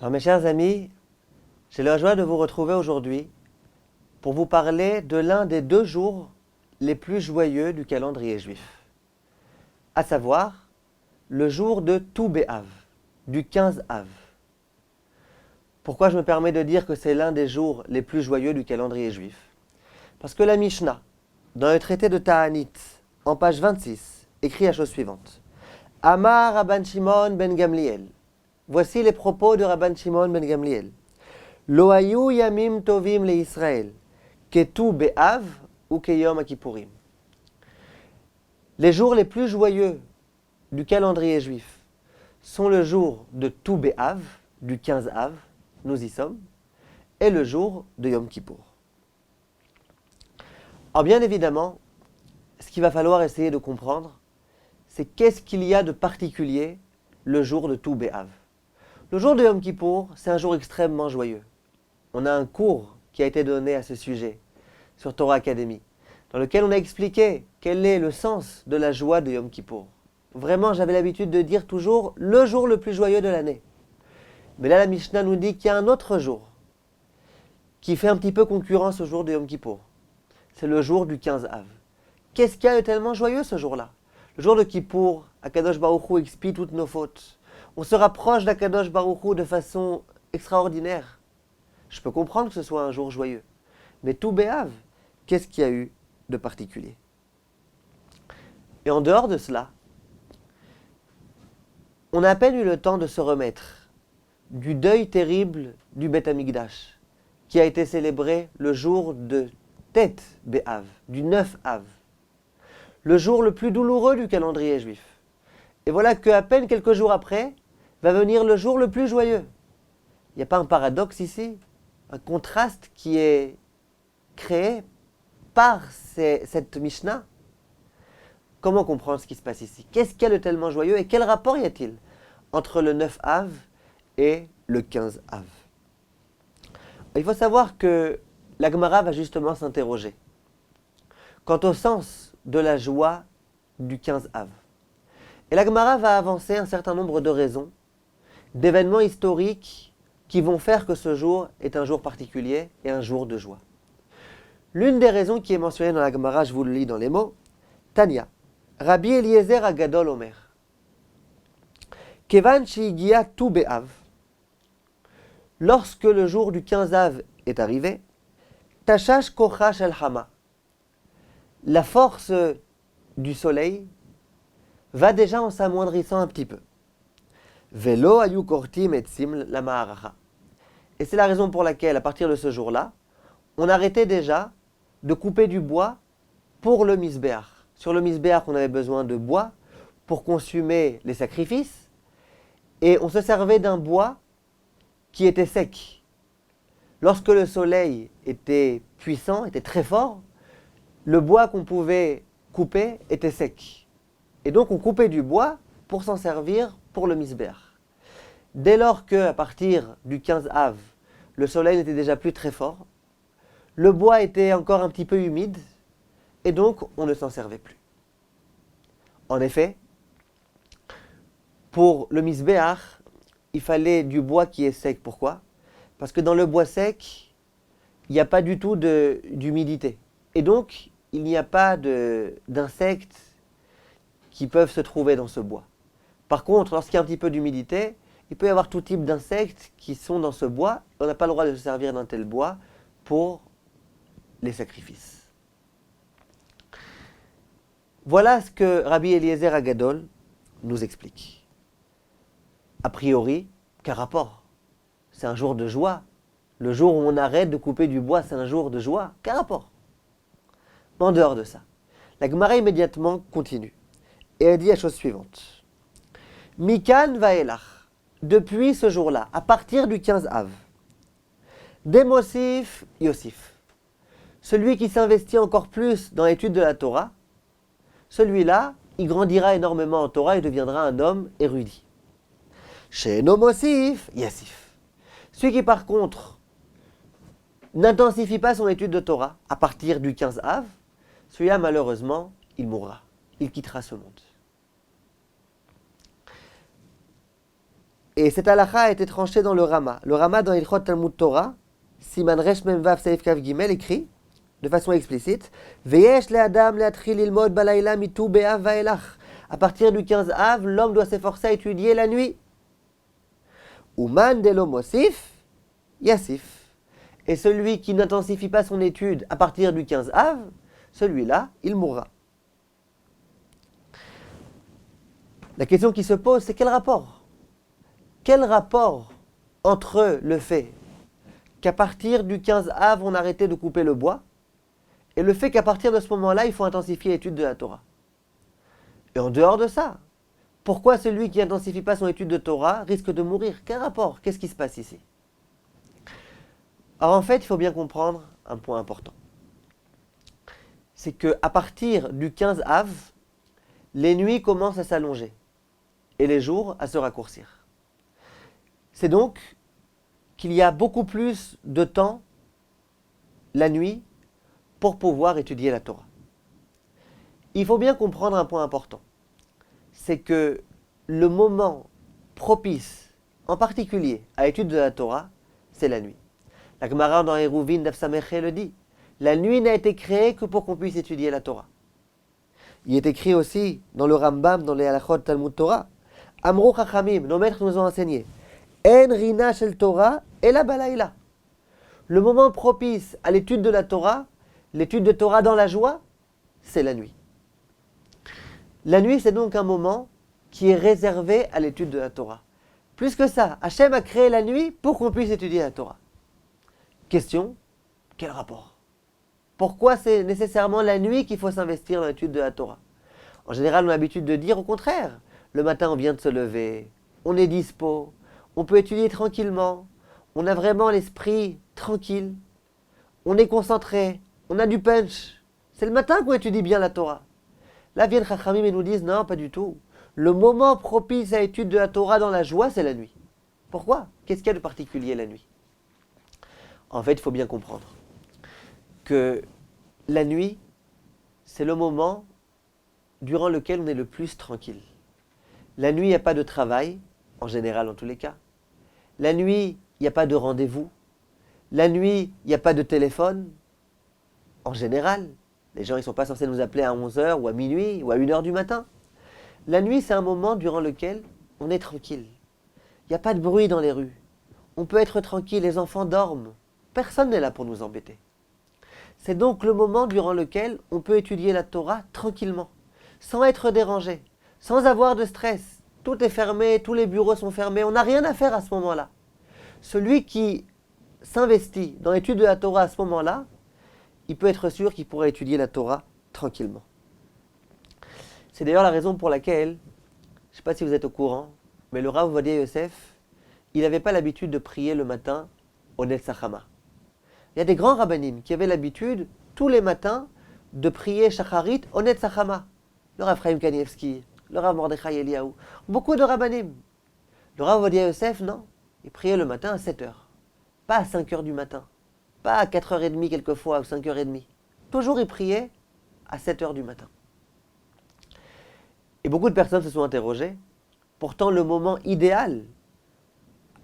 Alors mes chers amis, j'ai la joie de vous retrouver aujourd'hui pour vous parler de l'un des 2 jours les plus joyeux du calendrier juif, à savoir le jour de Tou B'Av, du 15 Av. Pourquoi je me permets de dire que c'est l'un des jours les plus joyeux du calendrier juif? Parce que la Mishnah, dans le traité de Ta'anit, en page 26, écrit la chose suivante. Amar Rabban Shimon ben Gamliel. Voici les propos de Rabban Shimon ben Gamliel. Lo hayu yamim tovim le Israël, ke Tou B'Av ou ke Yom Kippourim. Les jours les plus joyeux du calendrier juif sont le jour de Tou B'Av, du 15 Av, nous y sommes, et le jour de Yom Kippour. Alors bien évidemment, ce qu'il va falloir essayer de comprendre, c'est qu'est-ce qu'il y a de particulier le jour de Tou B'Av. Le jour de Yom Kippour, c'est un jour extrêmement joyeux. On a un cours qui a été donné à ce sujet sur Torah Academy, dans lequel on a expliqué quel est le sens de la joie de Yom Kippour. Vraiment, j'avais l'habitude de dire toujours le jour le plus joyeux de l'année. Mais là, la Mishnah nous dit qu'il y a un autre jour qui fait un petit peu concurrence au jour de Yom Kippour. C'est le jour du 15 Av. Qu'est-ce qu'il y a de tellement joyeux ce jour-là? Le jour de Kippour, Akadosh Baruch Hu expie toutes nos fautes. On se rapproche d'Akadosh Baruch Hu de façon extraordinaire. Je peux comprendre que ce soit un jour joyeux. Mais Tou B'Av, qu'est-ce qu'il y a eu de particulier? Et en dehors de cela, on a à peine eu le temps de se remettre du deuil terrible du Beth Amikdash, qui a été célébré le jour de Tet B'Av, du 9 Av, le jour le plus douloureux du calendrier juif. Et voilà qu'à peine quelques jours après, va venir le jour le plus joyeux. Il n'y a pas un paradoxe ici, un contraste qui est créé par cette Mishnah? Comment comprendre ce qui se passe ici? Qu'est-ce qu'il y a de tellement joyeux et quel rapport y a-t-il entre le 9 Av et le 15 Av? Il faut savoir que la Gemara va justement s'interroger quant au sens de la joie du 15 Av. Et la Gemara va avancer un certain nombre de raisons, d'événements historiques qui vont faire que ce jour est un jour particulier et un jour de joie. L'une des raisons qui est mentionnée dans la Gemara, je vous le lis dans les mots, Tanya, Rabbi Eliezer Agadol Omer, Kevan Shigia Tou B'Av, lorsque le jour du 15 Av est arrivé, Tashash Kocha Shel Hama, la force du soleil va déjà en s'amoindrissant un petit peu. Velo ayu kortim etzim la ma'aracha. Et c'est la raison pour laquelle, à partir de ce jour-là, on arrêtait déjà de couper du bois pour le misbéach. Sur le misbéach, on avait besoin de bois pour consumer les sacrifices, et on se servait d'un bois qui était sec. Lorsque le soleil était puissant, était très fort, le bois qu'on pouvait couper était sec. Et donc on coupait du bois pour s'en servir pour le misbéach. Dès lors qu'à partir du 15 Av, le soleil n'était déjà plus très fort, le bois était encore un petit peu humide, et donc on ne s'en servait plus. En effet, pour le misbéach, il fallait du bois qui est sec. Pourquoi? Parce que dans le bois sec, il n'y a pas du tout d'humidité. Et donc, il n'y a pas d'insectes qui peuvent se trouver dans ce bois. Par contre, lorsqu'il y a un petit peu d'humidité, il peut y avoir tout type d'insectes qui sont dans ce bois. On n'a pas le droit de se servir d'un tel bois pour les sacrifices. Voilà ce que Rabbi Eliezer Agadol nous explique. A priori, quel rapport? C'est un jour de joie. Le jour où on arrête de couper du bois, c'est un jour de joie. Quel rapport? Mais en dehors de ça, la Gemara immédiatement continue. Et elle dit la chose suivante. Mikan vaelach, depuis ce jour-là, à partir du 15 Av, Demosif Yosif, celui qui s'investit encore plus dans l'étude de la Torah, celui-là, il grandira énormément en Torah et deviendra un homme érudit. Chez Nomosif Yassif, celui qui par contre n'intensifie pas son étude de Torah à partir du 15 Av, celui-là malheureusement, il mourra, il quittera ce monde. Et cette halakha a été tranchée dans le Rama. Le Rama, dans Ilchot Talmud Torah, Siman Resh Mem Vav Seif Kav Gimel, écrit de façon explicite Veyesh le Adam le'atril ilmod balayla mitu be'av va'elach. À partir du 15 Av, l'homme doit s'efforcer à étudier la nuit. Uman delo mosif, yassif. Et celui qui n'intensifie pas son étude à partir du 15 Av, celui-là, il mourra. La question qui se pose, c'est quel rapport? Quel rapport entre le fait qu'à partir du 15 Av, on a arrêté de couper le bois, et le fait qu'à partir de ce moment-là, il faut intensifier l'étude de la Torah? Et en dehors de ça, pourquoi celui qui n'intensifie pas son étude de Torah risque de mourir? Quel rapport? Qu'est-ce qui se passe ici? Alors en fait, il faut bien comprendre un point important. C'est qu'à partir du 15 Av, les nuits commencent à s'allonger et les jours à se raccourcir. C'est donc qu'il y a beaucoup plus de temps la nuit pour pouvoir étudier la Torah. Il faut bien comprendre un point important. C'est que le moment propice, en particulier à l'étude de la Torah, c'est la nuit. La Gemara dans Eruvin Daf Sameché le dit. La nuit n'a été créée que pour qu'on puisse étudier la Torah. Il est écrit aussi dans le Rambam, dans les Halachot Talmud Torah, Amrou Chachamim, nos maîtres nous ont enseigné, En rina shel Torah ela balayla. Le moment propice à l'étude de la Torah, l'étude de Torah dans la joie, c'est la nuit. La nuit, c'est donc un moment qui est réservé à l'étude de la Torah. Plus que ça, Hachem a créé la nuit pour qu'on puisse étudier la Torah. Question, quel rapport? Pourquoi c'est nécessairement la nuit qu'il faut s'investir dans l'étude de la Torah? En général, on a l'habitude de dire au contraire. Le matin, on vient de se lever, on est dispo, on peut étudier tranquillement, on a vraiment l'esprit tranquille, on est concentré, on a du punch. C'est le matin qu'on étudie bien la Torah. Là viennent Chachamim et nous disent non, pas du tout. Le moment propice à l'étude de la Torah dans la joie, c'est la nuit. Pourquoi? Qu'est-ce qu'il y a de particulier la nuit? En fait, il faut bien comprendre que la nuit, c'est le moment durant lequel on est le plus tranquille. La nuit, il n'y a pas de travail, en général en tous les cas. La nuit, il n'y a pas de rendez-vous. La nuit, il n'y a pas de téléphone, en général. Les gens ne sont pas censés nous appeler à 11h ou à minuit ou à 1h du matin. La nuit, c'est un moment durant lequel on est tranquille. Il n'y a pas de bruit dans les rues. On peut être tranquille, les enfants dorment. Personne n'est là pour nous embêter. C'est donc le moment durant lequel on peut étudier la Torah tranquillement, sans être dérangé, sans avoir de stress. Tout est fermé, tous les bureaux sont fermés, on n'a rien à faire à ce moment-là. Celui qui s'investit dans l'étude de la Torah à ce moment-là, il peut être sûr qu'il pourra étudier la Torah tranquillement. C'est d'ailleurs la raison pour laquelle, je ne sais pas si vous êtes au courant, mais le Rav Ovadia Yosef, il n'avait pas l'habitude de prier le matin au Netzachama. Il y a des grands rabbanim qui avaient l'habitude, tous les matins, de prier Shacharit au Netzachama. Le Rav Chaim Kanievski, le Rav Mordechai Eliyahu, beaucoup de rabbanim. Le Rav Ovadia Yosef, non, il priait le matin à 7h, pas à 5h du matin, pas à 4h30 quelquefois ou 5h30. Toujours il priait à 7h du matin. Et beaucoup de personnes se sont interrogées. Pourtant, le moment idéal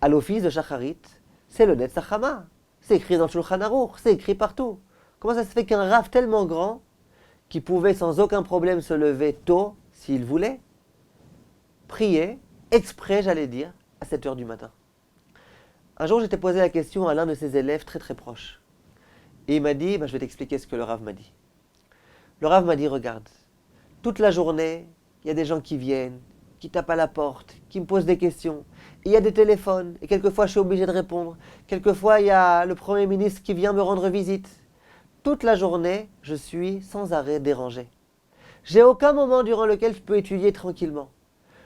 à l'office de Shacharit, c'est le Netzachama. C'est écrit dans le Shulchan Aruch, c'est écrit partout. Comment ça se fait qu'un Rav tellement grand, qui pouvait sans aucun problème se lever tôt, s'il voulait, prier, exprès, j'allais dire, à 7h du matin? Un jour, j'étais posé la question à l'un de ses élèves très très proches. Et il m'a dit, je vais t'expliquer ce que le Rav m'a dit. Le Rav m'a dit, regarde, toute la journée, il y a des gens qui viennent, qui tapent à la porte, qui me posent des questions. Il y a des téléphones, et quelquefois je suis obligé de répondre. Quelquefois, il y a le Premier ministre qui vient me rendre visite. Toute la journée, je suis sans arrêt dérangé. J'ai aucun moment durant lequel je peux étudier tranquillement.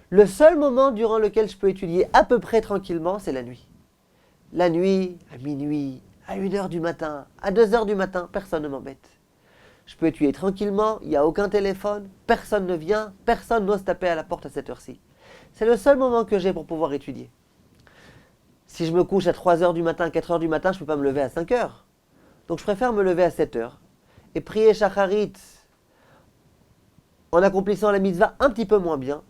Le seul moment durant lequel je peux étudier à peu près tranquillement, c'est la nuit. La nuit, à minuit, à 1h du matin, à 2h du matin, personne ne m'embête. Je peux étudier tranquillement, il n'y a aucun téléphone, personne ne vient, personne n'ose taper à la porte à cette heure-ci. C'est le seul moment que j'ai pour pouvoir étudier. Si je me couche à 3h du matin, 4h du matin, je ne peux pas me lever à 5h. Donc je préfère me lever à 7h et prier Shacharit en accomplissant la mitzvah un petit peu moins bien,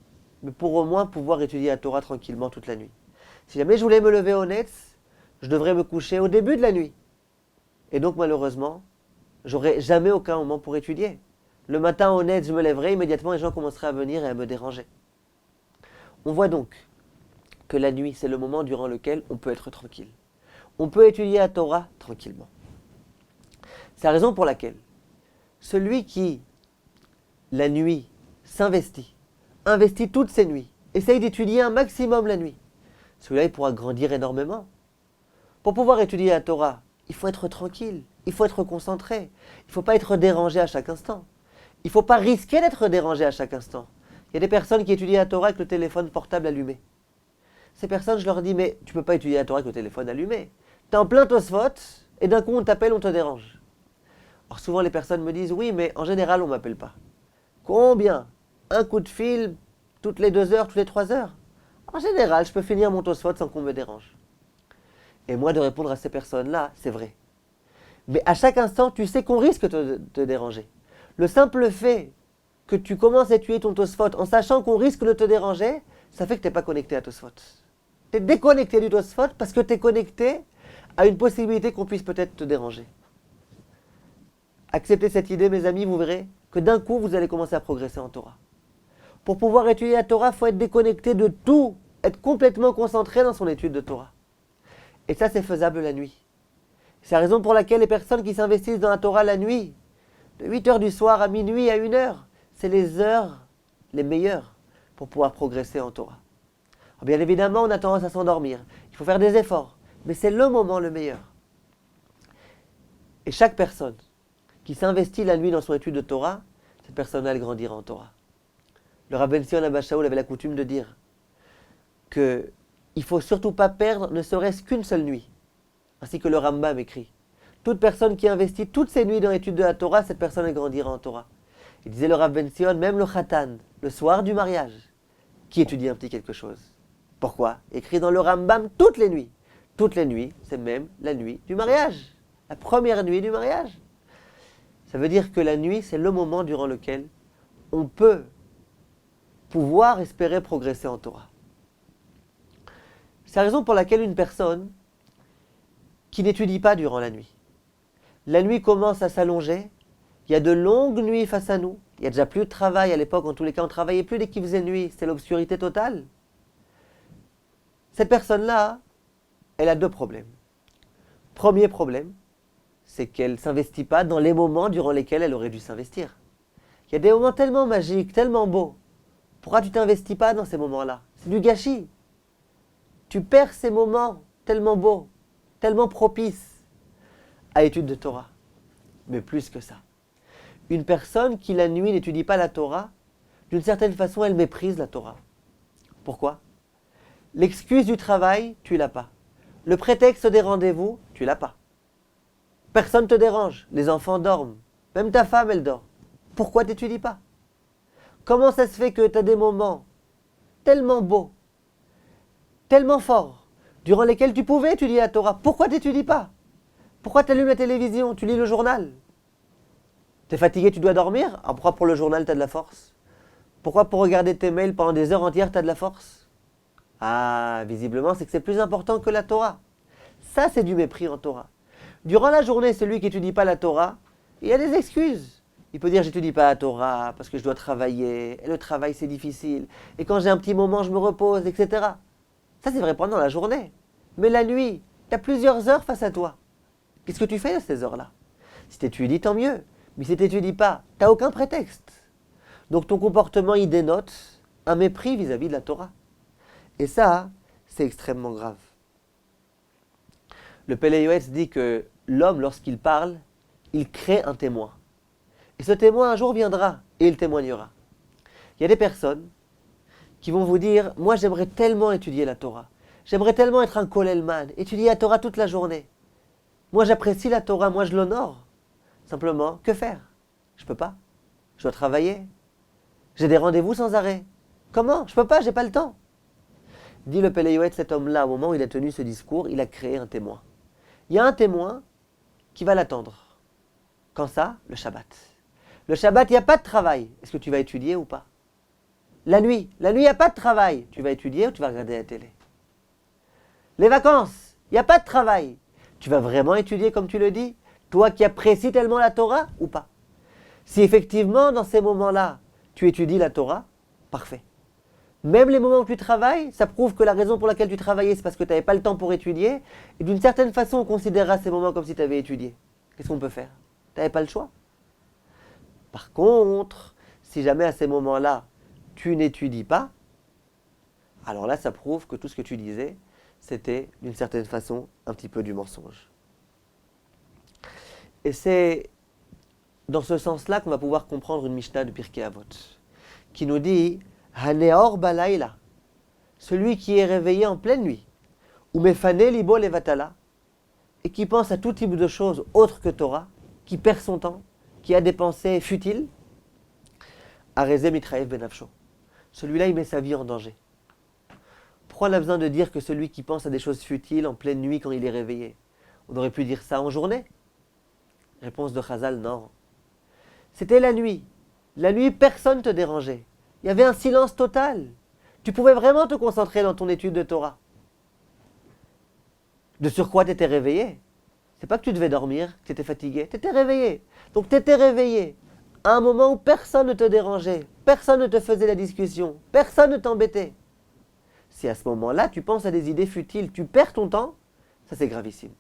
mais pour au moins pouvoir étudier la Torah tranquillement toute la nuit. Si jamais je voulais me lever au Netz, je devrais me coucher au début de la nuit. Et donc malheureusement, j'aurais jamais aucun moment pour étudier. Le matin au Netz, je me lèverais, immédiatement les gens commenceraient à venir et à me déranger. On voit donc que la nuit, c'est le moment durant lequel on peut être tranquille. On peut étudier la Torah tranquillement. C'est la raison pour laquelle celui qui, la nuit, investit toutes ses nuits, essaye d'étudier un maximum la nuit, celui-là, il pourra grandir énormément. Pour pouvoir étudier la Torah, il faut être tranquille, il faut être concentré, il ne faut pas être dérangé à chaque instant. Il ne faut pas risquer d'être dérangé à chaque instant. Il y a des personnes qui étudient la Torah avec le téléphone portable allumé. Ces personnes, je leur dis, mais tu ne peux pas étudier la Torah avec le téléphone allumé. Tu es en plein Tosfot, et d'un coup on t'appelle, on te dérange. Alors souvent les personnes me disent, oui, mais en général on ne m'appelle pas. Combien? Un coup de fil toutes les 2 heures, toutes les 3 heures? En général, je peux finir mon Tosfot sans qu'on me dérange. Et moi de répondre à ces personnes-là, c'est vrai. Mais à chaque instant, tu sais qu'on risque de te déranger. Le simple fait que tu commences à étudier ton Tosfot en sachant qu'on risque de te déranger, ça fait que tu n'es pas connecté à Tosfot. Tu es déconnecté du Tosfot parce que tu es connecté à une possibilité qu'on puisse peut-être te déranger. Acceptez cette idée, mes amis, vous verrez que d'un coup, vous allez commencer à progresser en Torah. Pour pouvoir étudier la Torah, il faut être déconnecté de tout, être complètement concentré dans son étude de Torah. Et ça, c'est faisable la nuit. C'est la raison pour laquelle les personnes qui s'investissent dans la Torah la nuit, de 8h du soir à minuit à 1h, c'est les heures les meilleures pour pouvoir progresser en Torah. Alors bien évidemment, on a tendance à s'endormir. Il faut faire des efforts, mais c'est le moment le meilleur. Et chaque personne qui s'investit la nuit dans son étude de Torah, cette personne-là, elle grandira en Torah. Le Rav Ben Sion Abba Shaul avait la coutume de dire qu'il ne faut surtout pas perdre ne serait-ce qu'une seule nuit. Ainsi que le Rambam écrit. Toute personne qui investit toutes ses nuits dans l'étude de la Torah, cette personne, elle grandira en Torah. Il disait le Rav Ben Sion, même le Khatan, le soir du mariage, qui étudie un petit quelque chose. Pourquoi? Écrit dans le Rambam toutes les nuits. Toutes les nuits, c'est même la nuit du mariage. La première nuit du mariage. Ça veut dire que la nuit, c'est le moment durant lequel on peut pouvoir espérer progresser en Torah. C'est la raison pour laquelle une personne qui n'étudie pas durant la nuit commence à s'allonger, il y a de longues nuits face à nous, il n'y a déjà plus de travail à l'époque, en tous les cas on ne travaillait plus dès qu'il faisait nuit, c'était l'obscurité totale. Cette personne-là, elle a 2 problèmes. Premier problème, c'est qu'elle ne s'investit pas dans les moments durant lesquels elle aurait dû s'investir. Il y a des moments tellement magiques, tellement beaux. Pourquoi tu ne t'investis pas dans ces moments-là? C'est du gâchis. Tu perds ces moments tellement beaux, tellement propices à l'étude de Torah. Mais plus que ça. Une personne qui la nuit n'étudie pas la Torah, d'une certaine façon, elle méprise la Torah. Pourquoi? L'excuse du travail, tu l'as pas. Le prétexte des rendez-vous, tu l'as pas. Personne ne te dérange, les enfants dorment, même ta femme, elle dort. Pourquoi tu n'étudies pas? Comment ça se fait que tu as des moments tellement beaux, tellement forts, durant lesquels tu pouvais étudier la Torah? Pourquoi tu n'étudies pas? Pourquoi tu allumes la télévision? Tu lis le journal? Tu es fatigué, tu dois dormir? Alors pourquoi pour le journal tu as de la force? Pourquoi pour regarder tes mails pendant des heures entières tu as de la force? Ah, visiblement c'est que c'est plus important que la Torah. Ça c'est du mépris en Torah. Durant la journée, celui qui n'étudie pas la Torah, il a des excuses. Il peut dire j'étudie pas la Torah parce que je dois travailler, et le travail c'est difficile, et quand j'ai un petit moment je me repose, etc. Ça c'est vrai pendant la journée. Mais la nuit, tu as plusieurs heures face à toi. Qu'est-ce que tu fais de ces heures-là? Si tu étudies, tant mieux. Mais si tu n'étudies pas, tu n'as aucun prétexte. Donc ton comportement, il dénote un mépris vis-à-vis de la Torah. Et ça, c'est extrêmement grave. Le Pélé Yoetz dit que l'homme, lorsqu'il parle, il crée un témoin. Et ce témoin, un jour, viendra et il témoignera. Il y a des personnes qui vont vous dire « Moi, j'aimerais tellement étudier la Torah. J'aimerais tellement être un kollelman, étudier la Torah toute la journée. Moi, j'apprécie la Torah, moi, je l'honore. Simplement, que faire? Je ne peux pas. Je dois travailler. J'ai des rendez-vous sans arrêt. Comment? Je ne peux pas, je n'ai pas le temps. » Dit le Pélé Yoetz, cet homme-là, au moment où il a tenu ce discours, il a créé un témoin. Il y a un témoin qui va l'attendre. Quand ça? Le Shabbat. Le Shabbat, il n'y a pas de travail. Est-ce que tu vas étudier ou pas? La nuit, il n'y a pas de travail. Tu vas étudier ou tu vas regarder la télé? Les vacances, il n'y a pas de travail. Tu vas vraiment étudier comme tu le dis? Toi qui apprécies tellement la Torah ou pas? Si effectivement, dans ces moments-là, tu étudies la Torah, parfait. Même les moments où tu travailles, ça prouve que la raison pour laquelle tu travaillais, c'est parce que tu n'avais pas le temps pour étudier. Et d'une certaine façon, on considérera ces moments comme si tu avais étudié. Qu'est-ce qu'on peut faire? Tu n'avais pas le choix. Par contre, si jamais à ces moments-là, tu n'étudies pas, alors là, ça prouve que tout ce que tu disais, c'était d'une certaine façon un petit peu du mensonge. Et c'est dans ce sens-là qu'on va pouvoir comprendre une Mishnah de Pirkei Avot, qui nous dit Haneor Balaïla, celui qui est réveillé en pleine nuit, ou Mefane Libo Levatala, et qui pense à tout type de choses autres que Torah, qui perd son temps, qui a des pensées futiles, Areze Mitraev Benafsho. Celui-là, il met sa vie en danger. Pourquoi on a besoin de dire que celui qui pense à des choses futiles en pleine nuit quand il est réveillé? On aurait pu dire ça en journée. Réponse de Chazal, non. C'était la nuit. La nuit, personne ne te dérangeait. Il y avait un silence total. Tu pouvais vraiment te concentrer dans ton étude de Torah. De surcroît, tu étais réveillé. C'est pas que tu devais dormir, que tu étais fatigué. Tu étais réveillé. Donc tu étais réveillé à un moment où personne ne te dérangeait, personne ne te faisait la discussion, personne ne t'embêtait. Si à ce moment-là, tu penses à des idées futiles, tu perds ton temps, ça c'est gravissime.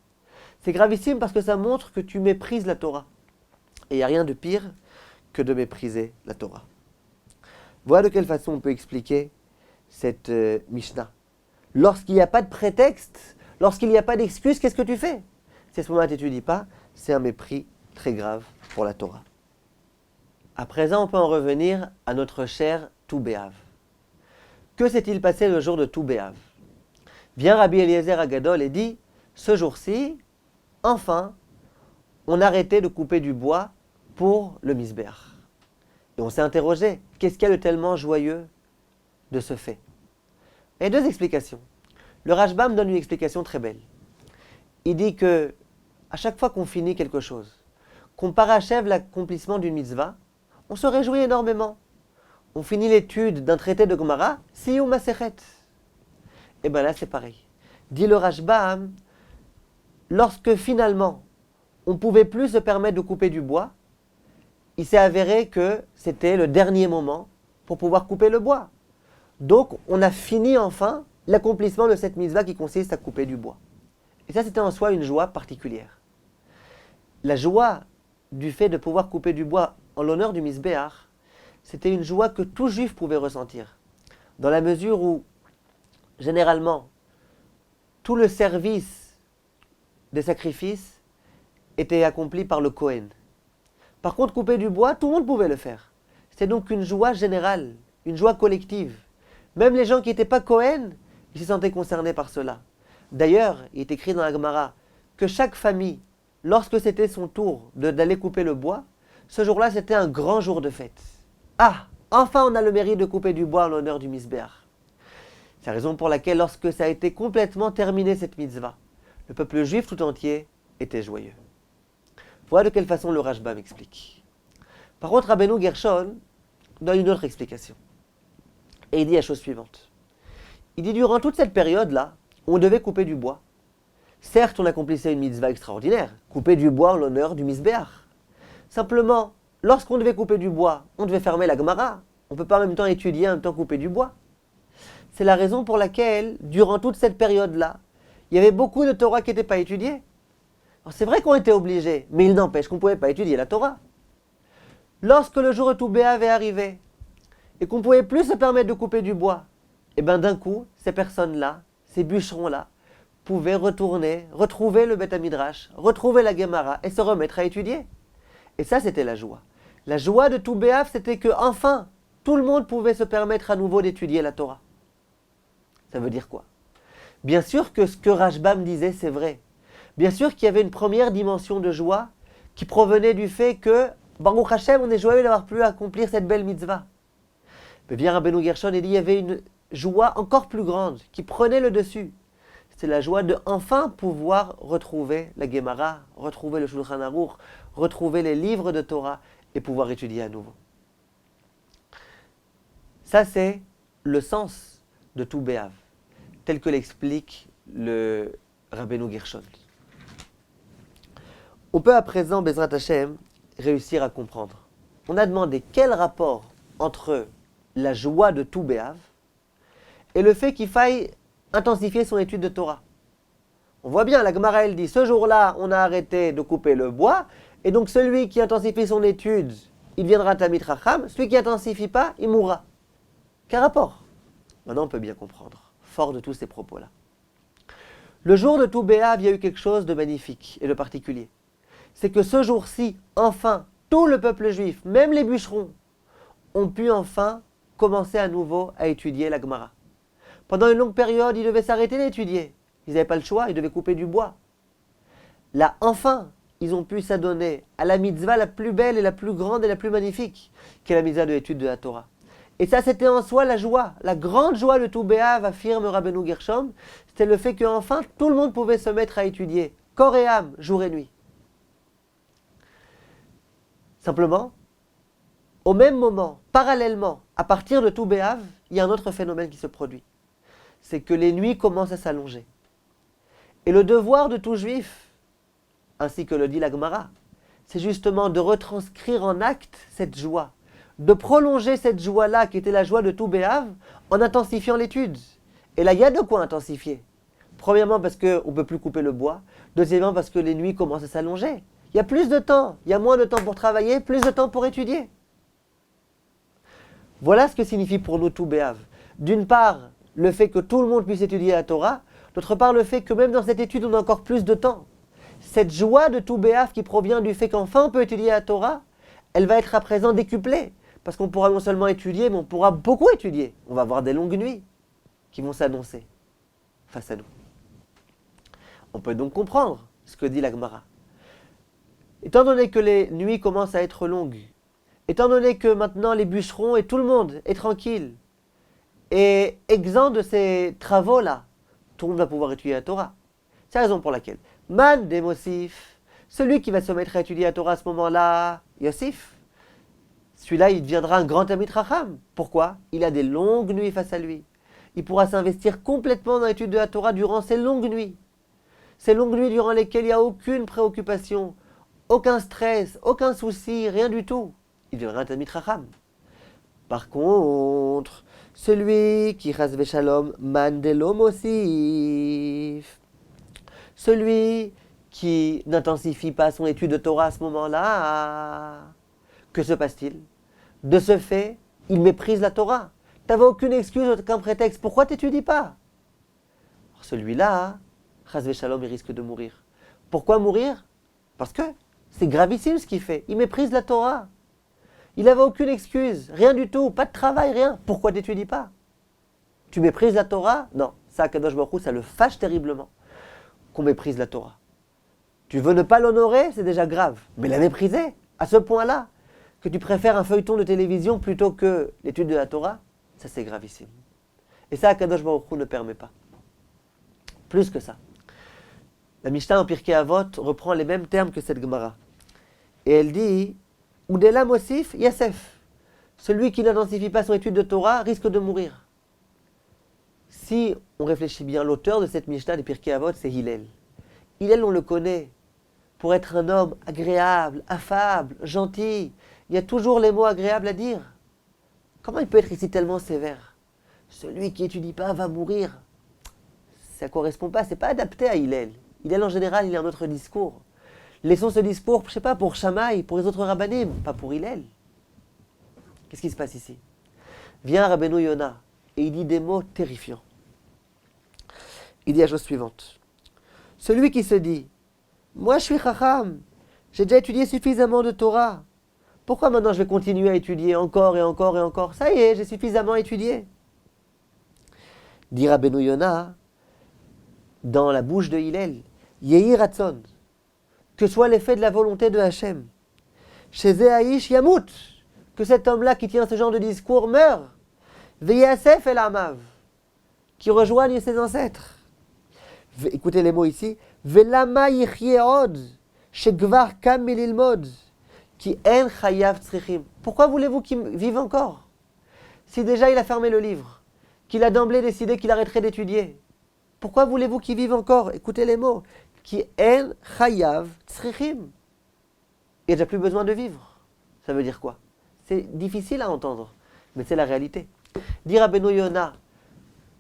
C'est gravissime parce que ça montre que tu méprises la Torah. Et il n'y a rien de pire que de mépriser la Torah. Voilà de quelle façon on peut expliquer cette Mishnah. Lorsqu'il n'y a pas de prétexte, lorsqu'il n'y a pas d'excuse, qu'est-ce que tu fais? Si à ce moment-là tu n'étudies pas, c'est un mépris très grave pour la Torah. À présent, on peut en revenir à notre cher Tou B'Av. Que s'est-il passé le jour de Tou B'Av? Vient Rabbi Eliezer Agadol et dit, ce jour-ci, enfin, on a arrêté de couper du bois pour le Misbéach. Et on s'est interrogé, qu'est-ce qu'il y a de tellement joyeux de ce fait? Il y a deux explications. Le Rashbam donne une explication très belle. Il dit que à chaque fois qu'on finit quelque chose, qu'on parachève l'accomplissement d'une mitzvah, on se réjouit énormément. On finit l'étude d'un traité de Gemara, Siyum Masechet. Et bien là c'est pareil. Dit le Rashbam, lorsque finalement on ne pouvait plus se permettre de couper du bois, il s'est avéré que c'était le dernier moment pour pouvoir couper le bois. Donc on a fini enfin l'accomplissement de cette mitzvah qui consiste à couper du bois. Et ça c'était en soi une joie particulière. La joie du fait de pouvoir couper du bois en l'honneur du Misbéach, c'était une joie que tout juif pouvait ressentir. Dans la mesure où, généralement, tout le service des sacrifices était accompli par le Kohen. Par contre, couper du bois, tout le monde pouvait le faire. C'était donc une joie générale, une joie collective. Même les gens qui n'étaient pas Kohen, ils se sentaient concernés par cela. D'ailleurs, il est écrit dans la Gemara que chaque famille, lorsque c'était son tour d'aller couper le bois, ce jour-là, c'était un grand jour de fête. Ah, enfin on a le mérite de couper du bois en l'honneur du Misbéach. C'est la raison pour laquelle, lorsque ça a été complètement terminé cette mitzvah, le peuple juif tout entier était joyeux. Voilà de quelle façon le Rashbam explique. Par contre, Rabbeinu Gershon donne une autre explication. Et il dit la chose suivante. Il dit, durant toute cette période-là, on devait couper du bois. Certes, on accomplissait une mitzvah extraordinaire, couper du bois en l'honneur du Misbéach. Simplement, lorsqu'on devait couper du bois, on devait fermer la Gemara. On ne peut pas en même temps étudier, en même temps couper du bois. C'est la raison pour laquelle, durant toute cette période-là, il y avait beaucoup de Torah qui n'étaient pas étudiées. Alors c'est vrai qu'on était obligés, mais il n'empêche qu'on ne pouvait pas étudier la Torah. Lorsque le jour de Tou B'Av est arrivé, et qu'on ne pouvait plus se permettre de couper du bois, et bien d'un coup, ces personnes-là, ces bûcherons-là, pouvaient retrouver le Beth Midrash, retrouver la Gemara et se remettre à étudier. Et ça, c'était la joie. La joie de Tou B'Av, c'était que enfin, tout le monde pouvait se permettre à nouveau d'étudier la Torah. Ça veut dire quoi? Bien sûr que ce que Rashbam disait, c'est vrai. Bien sûr qu'il y avait une première dimension de joie qui provenait du fait que, Baruch Hashem, on est joyeux d'avoir pu accomplir cette belle mitzvah. Mais bien Rabbeinu Gershon, il dit, il y avait une joie encore plus grande qui prenait le dessus. C'est la joie de enfin pouvoir retrouver la Gemara, retrouver le Shulchan Aruch, retrouver les livres de Torah et pouvoir étudier à nouveau. Ça, c'est le sens de Tou B'Av, tel que l'explique le Rabbeinu Gershon. On peut à présent, Bezrat Hashem, réussir à comprendre. On a demandé quel rapport entre la joie de tout Béav et le fait qu'il faille intensifier son étude de Torah. On voit bien, la Gemara elle dit, ce jour-là, on a arrêté de couper le bois, et donc celui qui intensifie son étude, il deviendra Tamid Chacham, celui qui n'intensifie pas, il mourra. Quel rapport? Maintenant, on peut bien comprendre, fort de tous ces propos-là. Le jour de tout Béav, il y a eu quelque chose de magnifique et de particulier. C'est que ce jour-ci, enfin, tout le peuple juif, même les bûcherons, ont pu enfin commencer à nouveau à étudier la Gemara. Pendant une longue période, ils devaient s'arrêter d'étudier. Ils n'avaient pas le choix, ils devaient couper du bois. Là, enfin, ils ont pu s'adonner à la mitzvah la plus belle et la plus grande et la plus magnifique, qui est la mitzvah de l'étude de la Torah. Et ça, c'était en soi la joie, la grande joie de tout Béav, affirme Rabbeinu Gershom, c'était le fait qu'enfin, tout le monde pouvait se mettre à étudier, corps et âme, jour et nuit. Simplement, au même moment, parallèlement, à partir de tout Béav, il y a un autre phénomène qui se produit. C'est que les nuits commencent à s'allonger. Et le devoir de tout juif, ainsi que le dit la Gemara, c'est justement de retranscrire en acte cette joie, de prolonger cette joie-là qui était la joie de tout Béav en intensifiant l'étude. Et là, il y a de quoi intensifier. Premièrement parce qu'on ne peut plus couper le bois. Deuxièmement parce que les nuits commencent à s'allonger. Il y a plus de temps, il y a moins de temps pour travailler, plus de temps pour étudier. Voilà ce que signifie pour nous tout Béav. D'une part, le fait que tout le monde puisse étudier la Torah. D'autre part, le fait que même dans cette étude, on a encore plus de temps. Cette joie de tout Béav qui provient du fait qu'enfin on peut étudier la Torah, elle va être à présent décuplée. Parce qu'on pourra non seulement étudier, mais on pourra beaucoup étudier. On va avoir des longues nuits qui vont s'annoncer face à nous. On peut donc comprendre ce que dit la Gemara. Étant donné que les nuits commencent à être longues, étant donné que maintenant les bûcherons et tout le monde est tranquille, et exempt de ces travaux-là, tout le monde va pouvoir étudier la Torah. C'est la raison pour laquelle Man de Mosif, celui qui va se mettre à étudier la Torah à ce moment-là, Yosif, celui-là il deviendra un grand Tamid Chacham. Pourquoi? Il a des longues nuits face à lui. Il pourra s'investir complètement dans l'étude de la Torah durant ces longues nuits. Ces longues nuits durant lesquelles il n'y a aucune préoccupation, aucun stress, aucun souci, rien du tout. Il deviendra un Tamid Chacham. Par contre, celui qui chas v'shalom man de lo mosif, celui qui n'intensifie pas son étude de Torah à ce moment-là, que se passe-t-il? De ce fait, il méprise la Torah. Tu n'avais aucune excuse, aucun prétexte. Pourquoi tu n'étudies pas? Celui-là, chas v'shalom, il risque de mourir. Pourquoi mourir? Parce que c'est gravissime ce qu'il fait. Il méprise la Torah. Il n'avait aucune excuse, rien du tout, pas de travail, rien. Pourquoi tu n'étudies pas? Tu méprises la Torah? Non, ça, Kadosh Baruch Hu, ça le fâche terriblement qu'on méprise la Torah. Tu veux ne pas l'honorer, c'est déjà grave. Mais la mépriser, à ce point-là, que tu préfères un feuilleton de télévision plutôt que l'étude de la Torah, ça c'est gravissime. Et ça, Kadosh Baruch Hu ne permet pas. Plus que ça. La Mishnah en Pirkei Avot reprend les mêmes termes que cette Gemara. Et elle dit... Oudela Mosif, Yasef. Celui qui n'intensifie pas son étude de Torah risque de mourir. Si on réfléchit bien, l'auteur de cette Mishnah de Pirkei Avot, c'est Hillel. Hillel, on le connaît pour être un homme agréable, affable, gentil. Il y a toujours les mots agréables à dire. Comment il peut être ici tellement sévère? Celui qui n'étudie pas va mourir. Ça ne correspond pas, c'est pas adapté à Hillel. Hillel, en général, il a un autre discours. Laissons ce discours, je ne sais pas, pour Shammai, pour les autres rabbanim, pas pour Hillel. Qu'est-ce qui se passe ici? Vient Rabbeinu Yona et il dit des mots terrifiants. Il dit la chose suivante. Celui qui se dit, moi je suis Chacham, j'ai déjà étudié suffisamment de Torah. Pourquoi maintenant je vais continuer à étudier encore et encore et encore? Ça y est, j'ai suffisamment étudié. Dit Rabbeinu Yona, dans la bouche de Hillel, Yehi Ratzon, que soit l'effet de la volonté de Hachem. Chez Zéhaïch Yamout, que cet homme-là qui tient ce genre de discours meure. Veyasef el Amav, qui rejoigne ses ancêtres. Écoutez les mots ici. Velama yichye od, shegvar kam mililmod, qui en chayav tzrichim. Pourquoi voulez-vous qu'il vive encore? Si déjà il a fermé le livre, qu'il a d'emblée décidé qu'il arrêterait d'étudier. Pourquoi voulez-vous qu'il vive encore? Écoutez les mots. Ki en chayav tzrichim. Il n'a déjà plus besoin de vivre. Ça veut dire quoi? C'est difficile à entendre, mais c'est la réalité. Dire à Beno Yona,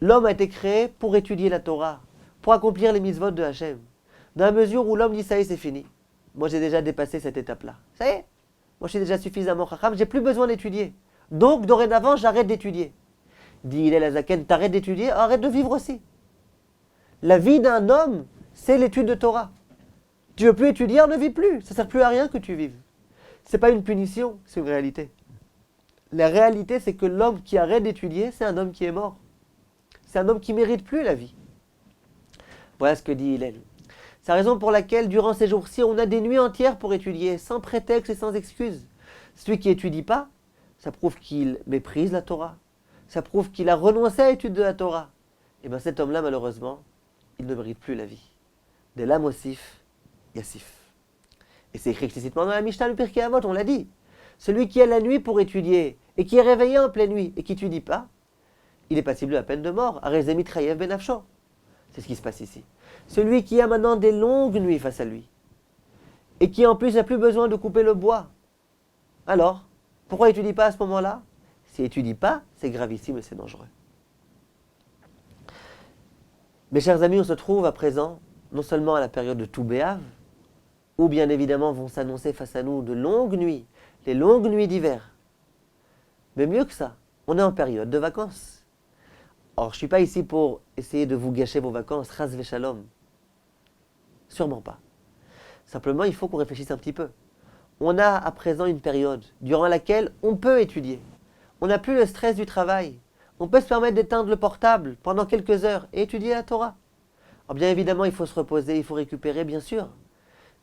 l'homme a été créé pour étudier la Torah, pour accomplir les mitzvot de Hachem. Dans la mesure où l'homme dit ça y est, c'est fini. Moi, j'ai déjà dépassé cette étape-là. Ça y est, moi, je suis déjà suffisamment chacham, j'ai plus besoin d'étudier. Donc, dorénavant, j'arrête d'étudier. Dit Hillel Hazaken, t'arrêtes d'étudier, arrête de vivre aussi. La vie d'un homme, c'est l'étude de Torah. Tu veux plus étudier, on ne vit plus. Ça ne sert plus à rien que tu vives. C'est pas une punition, c'est une réalité. La réalité, c'est que l'homme qui arrête d'étudier, c'est un homme qui est mort. C'est un homme qui ne mérite plus la vie. Voilà ce que dit Hillel. C'est la raison pour laquelle, durant ces jours-ci, on a des nuits entières pour étudier, sans prétexte et sans excuse. Celui qui n'étudie pas, ça prouve qu'il méprise la Torah. Ça prouve qu'il a renoncé à l'étude de la Torah. Et bien cet homme-là, malheureusement, il ne mérite plus la vie. De l'âme Osif, Yassif. Et c'est écrit explicitement dans la Mishnah, le Pirkei Avot, on l'a dit. Celui qui a la nuit pour étudier, et qui est réveillé en pleine nuit, et qui n'étudie pas, il est passible de la peine de mort. Arezemit Chayev Ben Afsho. C'est ce qui se passe ici. Celui qui a maintenant des longues nuits face à lui, et qui en plus n'a plus besoin de couper le bois. Alors, pourquoi il n'étudie pas à ce moment-là? S'il n'étudie pas, c'est gravissime et c'est dangereux. Mes chers amis, on se trouve à présent, non seulement à la période de Tou B'Av, où bien évidemment vont s'annoncer face à nous de longues nuits, les longues nuits d'hiver. Mais mieux que ça, on est en période de vacances. Or, je ne suis pas ici pour essayer de vous gâcher vos vacances, chas v'shalom. Sûrement pas. Simplement, il faut qu'on réfléchisse un petit peu. On a à présent une période durant laquelle on peut étudier. On n'a plus le stress du travail. On peut se permettre d'éteindre le portable pendant quelques heures et étudier la Torah. Alors bien évidemment, il faut se reposer, il faut récupérer, bien sûr.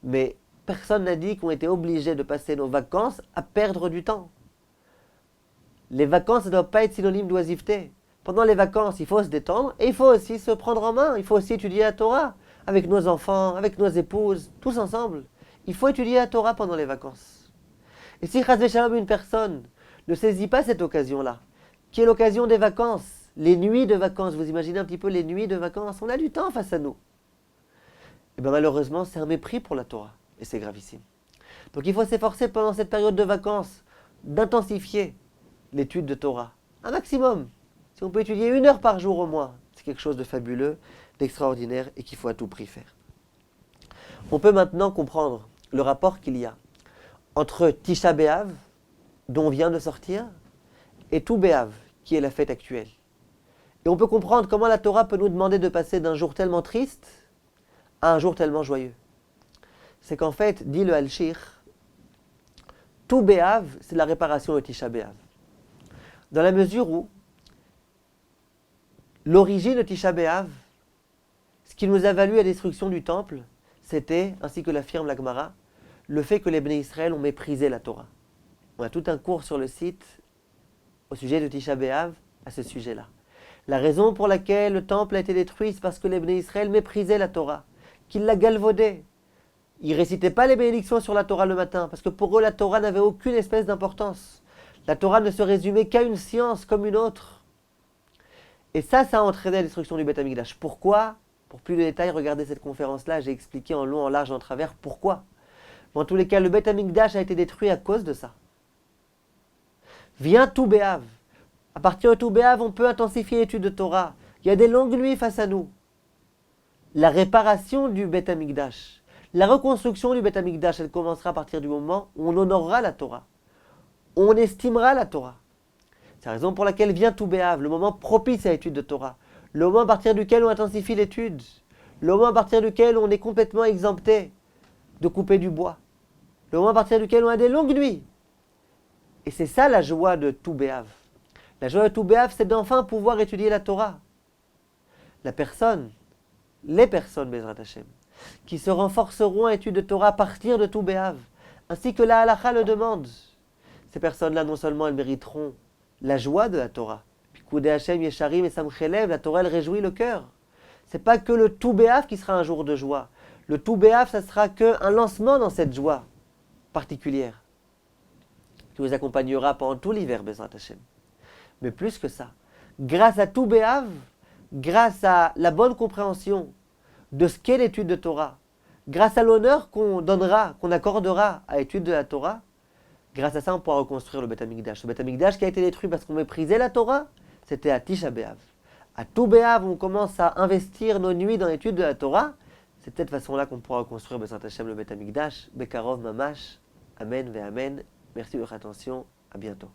Mais personne n'a dit qu'on était obligé de passer nos vacances à perdre du temps. Les vacances ne doivent pas être synonymes d'oisiveté. Pendant les vacances, il faut se détendre et il faut aussi se prendre en main. Il faut aussi étudier la Torah avec nos enfants, avec nos épouses, tous ensemble. Il faut étudier la Torah pendant les vacances. Et si chas v'shalom, une personne ne saisit pas cette occasion-là, qui est l'occasion des vacances, les nuits de vacances, vous imaginez un petit peu les nuits de vacances, on a du temps face à nous. Et bien malheureusement, c'est un mépris pour la Torah, et c'est gravissime. Donc il faut s'efforcer pendant cette période de vacances d'intensifier l'étude de Torah, un maximum. Si on peut étudier 1 heure par jour au moins, c'est quelque chose de fabuleux, d'extraordinaire, et qu'il faut à tout prix faire. On peut maintenant comprendre le rapport qu'il y a entre Tisha B'Av, dont on vient de sortir, et Tou B'Av, qui est la fête actuelle. Et on peut comprendre comment la Torah peut nous demander de passer d'un jour tellement triste à un jour tellement joyeux. C'est qu'en fait, dit le Al-Shir, Tou B'Av, c'est la réparation de Tisha B'Av. Dans la mesure où l'origine de Tisha B'Av, ce qui nous a valu la destruction du temple, c'était, ainsi que l'affirme la Gemara, le fait que les Bnei Israël ont méprisé la Torah. On a tout un cours sur le site au sujet de Tisha B'Av à ce sujet-là. La raison pour laquelle le temple a été détruit, c'est parce que les Bnei Israël méprisaient la Torah, qu'ils la galvaudaient. Ils ne récitaient pas les bénédictions sur la Torah le matin, parce que pour eux, la Torah n'avait aucune espèce d'importance. La Torah ne se résumait qu'à une science comme une autre. Et ça a entraîné la destruction du Beth Amikdash. Pourquoi? Pour plus de détails, regardez cette conférence-là, j'ai expliqué en long, en large, en travers pourquoi. Mais en tous les cas, le Beth Amikdash a été détruit à cause de ça. Vient Tou B'Av. À partir de Tou B'Av, on peut intensifier l'étude de Torah. Il y a des longues nuits face à nous. La réparation du Beth Amikdash, la reconstruction du Beth Amikdash, elle commencera à partir du moment où on honorera la Torah. On estimera la Torah. C'est la raison pour laquelle vient Tou B'Av, le moment propice à l'étude de Torah. Le moment à partir duquel on intensifie l'étude. Le moment à partir duquel on est complètement exempté de couper du bois. Le moment à partir duquel on a des longues nuits. Et c'est ça la joie de Tou B'Av. La joie de Tou B'Av, c'est d'enfin pouvoir étudier la Torah. Les personnes, Bezrat Hashem, qui se renforceront à l'étude de Torah à partir de Tou B'Av, ainsi que la halakha le demande. Ces personnes-là, non seulement elles mériteront la joie de la Torah, puis Koudé Hashem, Yesharim et Samchelev, la Torah elle réjouit le cœur. C'est pas que le Tou B'Av qui sera un jour de joie. Le Tou B'Av, ça sera qu'un lancement dans cette joie particulière, qui vous accompagnera pendant tout l'hiver, Bezrat Hashem. Mais plus que ça, grâce à Tou B'Av, grâce à la bonne compréhension de ce qu'est l'étude de Torah, grâce à l'honneur qu'on donnera, qu'on accordera à l'étude de la Torah, grâce à ça, on pourra reconstruire le Beth Amikdash. Le Beth Amikdash qui a été détruit parce qu'on méprisait la Torah, c'était à Tisha B'Av. À Tou B'Av, on commence à investir nos nuits dans l'étude de la Torah. C'est de cette façon-là qu'on pourra reconstruire B'Ezrat Hashem le Beth Amikdash. Bekarov Mamash. Amen ve Amen. Merci de votre attention. À bientôt.